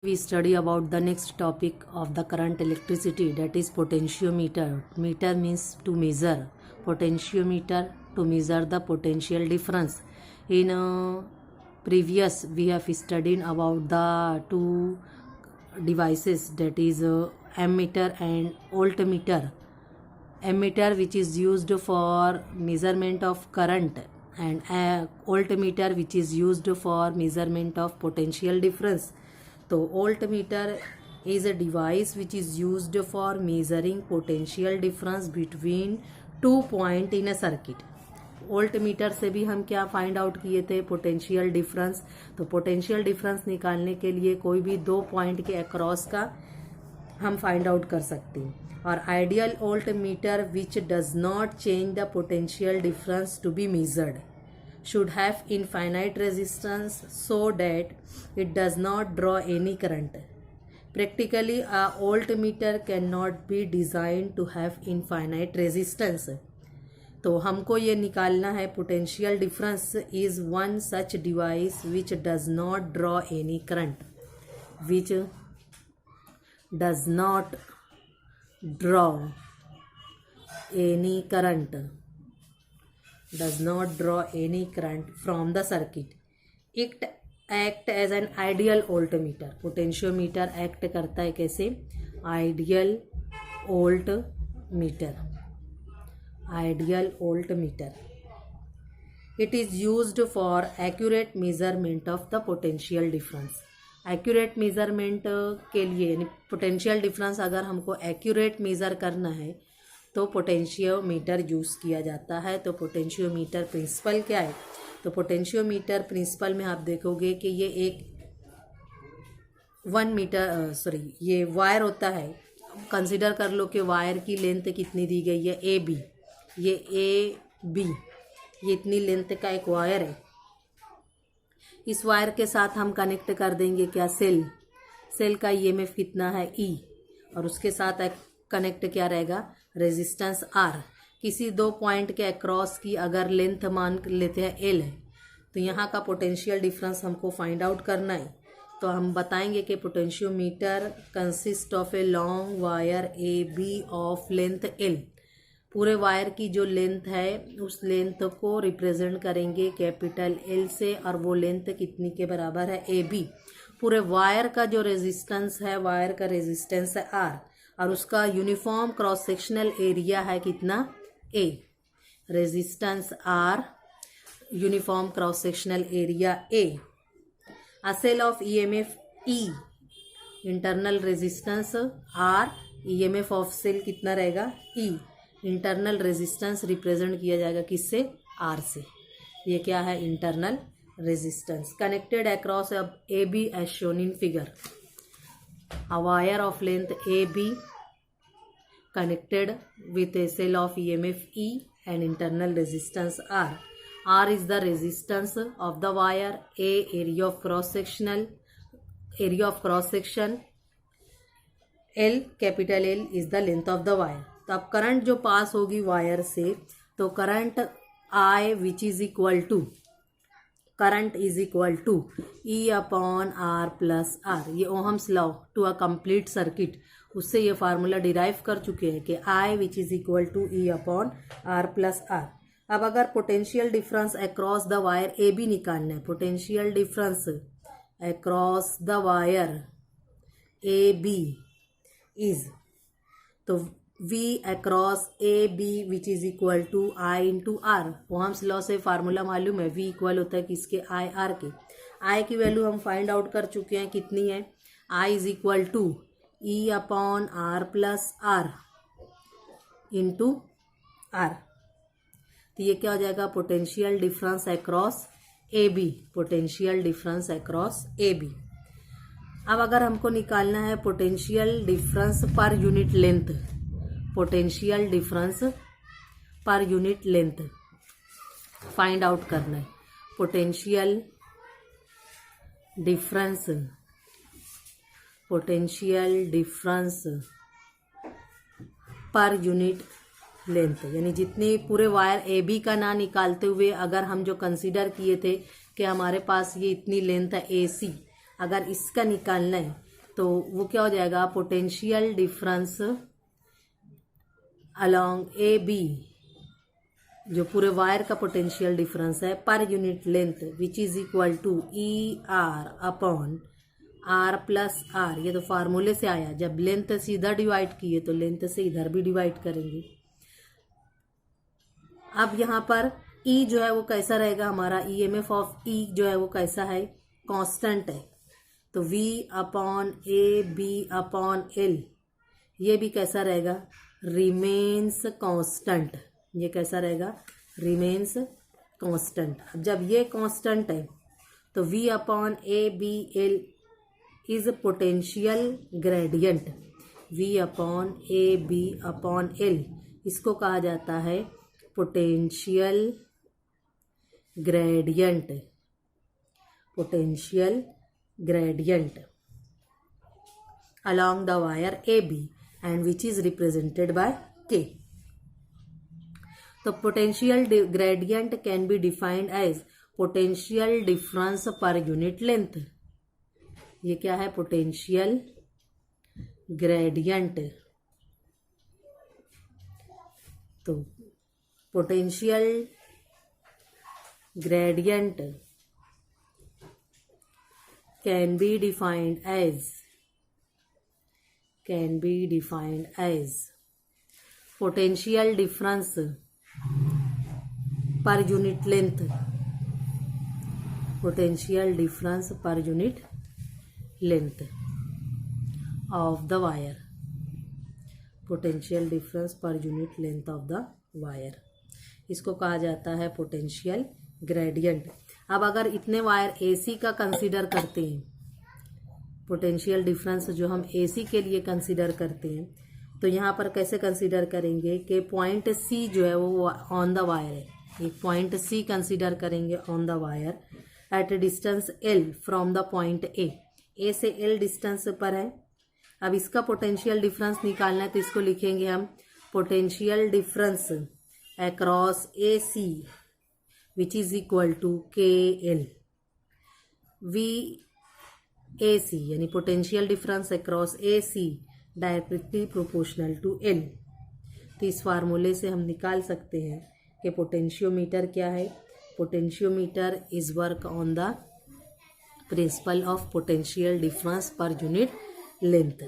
We study about the next topic of the current electricity, that is potentiometer. Meter means to measure. Potentiometer to measure the potential difference. In previous we have studied about the two devices, that is ammeter and voltmeter. Ammeter which is used for measurement of current and voltmeter which is used for measurement of potential difference. तो voltmeter is a device which is used for measuring potential difference between 2 points in a circuit. Voltmeter से भी हम क्या find out किए थे, potential difference. तो potential difference निकालने के लिए कोई भी 2 पॉइंट के अक्रॉस का हम फाइंड आउट कर सकते हैं. और ideal voltmeter which does not change the potential difference to be measured should have infinite resistance so that it does not draw any current. Practically, a voltmeter cannot be designed to have infinite resistance. तो हमको ये निकालना है potential difference is one such device which does not draw any current. Which does not draw any current. Does not draw any current from the circuit. It act as an ideal voltmeter. Potentiometer act करता है कैसे? Ideal voltmeter. Ideal voltmeter. It is used for accurate measurement of the potential difference. Accurate measurement के लिए यानी potential difference अगर हमको accurate measure करना है तो पोटेंशियोमीटर यूज़ किया जाता है. तो पोटेंशियोमीटर प्रिंसिपल क्या है? तो पोटेंशियोमीटर प्रिंसिपल में आप देखोगे कि ये एक 1 मीटर ये वायर होता है. कंसिडर कर लो कि वायर की लेंथ कितनी दी गई है, ए बी. ये ए बी ये इतनी लेंथ का एक वायर है. इस वायर के साथ हम कनेक्ट कर देंगे क्या, सेल का ईएमएफ कितना है, ई. और उसके साथ कनेक्ट क्या रहेगा, रेजिस्टेंस आर. किसी 2 पॉइंट के अक्रॉस की अगर लेंथ मान लेते हैं एल है तो यहाँ का पोटेंशियल डिफरेंस हमको फाइंड आउट करना है. तो हम बताएंगे कि potentiometer consist of a long wire A B of length L. पूरे वायर की जो लेंथ है उस लेंथ को रिप्रेजेंट करेंगे कैपिटल एल से, और वो लेंथ कितनी के बराबर है, ए बी. पूरे वायर का जो रेजिस्टेंस है, वायर का रेजिस्टेंस है आर, और उसका यूनिफॉर्म क्रॉस सेक्शनल एरिया है कितना, A. Resistance R, uniform cross sectional area A. A cell of EMF E, internal resistance R, EMF of cell कितना रहेगा, ई. इंटरनल रेजिस्टेंस रिप्रेजेंट किया जाएगा किससे, आर से. ये क्या है, internal resistance. Connected across A B as shown in figure. A wire of length AB connected with a cell of EMF E and internal resistance R. R is the resistance of the wire. A area of cross section. L capital L is the length of the wire. तो अब current जो पास होगी wire से, तो current I which is equal to current is equal to E upon R plus R. ये Ohm's law to a complete circuit, उससे ये formula derive कर चुके हैं कि I which is equal to E upon R plus R. अब अगर potential difference across the wire A B निकालना है, potential difference across the wire A B is, तो V across A B which is equal to I into R. Ohms law से formula मालूम है, V equal होता है किसके, I R के. आई की वैल्यू हम फाइंड आउट कर चुके हैं, कितनी है, I is equal to E upon R plus R into R. तो ये क्या हो जाएगा, potential difference across A B. Potential difference across A B. अब अगर हमको निकालना है potential difference per unit length, potential difference per unit length find out करना है. Potential difference per unit length, यानी जितनी पूरे वायर ए बी का ना निकालते हुए अगर हम जो कंसीडर किए थे कि हमारे पास ये इतनी लेंथ है ए सी, अगर इसका निकालना है तो वो क्या हो जाएगा, potential difference along A B, जो पूरे वायर का पोटेंशियल डिफरेंस है per unit length, which is equal to E R upon R plus R. ये तो फार्मूले से आया, जब लेंथ से इधर डिवाइड किए तो लेंथ से इधर भी डिवाइड करेंगे। अब यहाँ पर ई जो है वो कैसा रहेगा, हमारा ईएमएफ ऑफ ई जो है वो कैसा है, कांस्टेंट है। तो V upon A B upon L, ये भी कैसा रहेगा, रिमेन्स कांस्टेंट। ये कैसा रहेगा, रिमेन्स कांस्टेंट। अब जब ये कांस्टेंट है तो V upon A B L is potential gradient. V upon A B upon L, इसको कहा जाता है potential gradient. Potential gradient along the wire AB and which is represented by K. तो potential gradient can be defined as potential difference per unit length. ये क्या है, potential gradient। तो potential gradient can be defined as potential difference per unit length, potential difference per unit length of the wire, potential difference per unit length of the wire, इसको कहा जाता है potential gradient. अब अगर इतने wire AC का consider करते हैं, पोटेंशियल डिफरेंस जो हम एसी के लिए कंसीडर करते हैं, तो यहाँ पर कैसे कंसीडर करेंगे कि पॉइंट सी जो है वो ऑन द वायर है। एक पॉइंट सी कंसीडर करेंगे on the wire at distance L from the point A से एल डिस्टेंस पर है। अब इसका पोटेंशियल डिफरेंस निकालना है, तो इसको लिखेंगे हम potential difference across A C which is equal to K L V A C, यानी potential difference across A C directly proportional to L. तो इस फार्मूले से हम निकाल सकते हैं कि पोटेंशियोमीटर क्या है। Potentiometer is work on the principle of potential difference per unit length.